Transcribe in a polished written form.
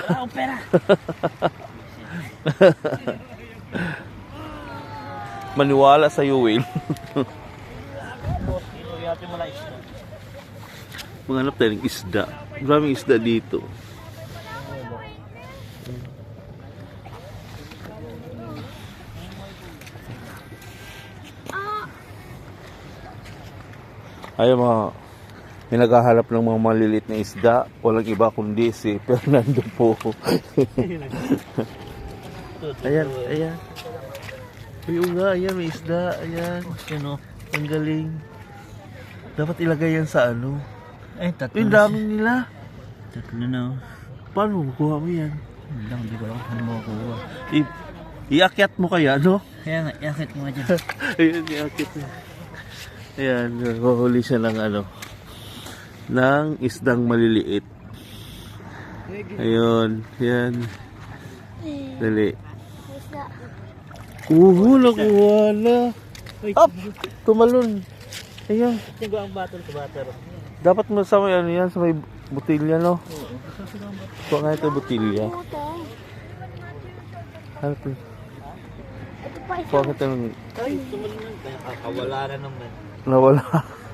Wala akong pera. Maniwala sa iyo, Will. Maghanap tayo ng isda. Maraming isda dito. Ay, may naghahanap ng mga maliliit na isda. Walang iba kundi si Fernando po. Ayan, ayan. Ayun nga, ayan, may isda. Ayan. Sino? Ang galing. Dapat ilagay yan sa ano. Eh, tatlo. Yung dami nila. Tatlo na. Paano makuha mo yan? Hindi ko alam kung ano makukuha. Iakyat mo kaya, no? Kaya nga, yakit mo nga dyan. Ayun, iakyat mo. Ayan, huhuli siya ng ano, ng isdang maliliit. Ayun, yan. Dali. Nakuha na. Up! Tumalon. Ayan. Tinggo ang battle sa battle. Dapat mo sa may ano yan, sa may butilya, no? Kuha nga ito butilya. Ano ito? Kuha nga ito ng... Ay, tumalon na. Kaya kakawala na naman. Nawala.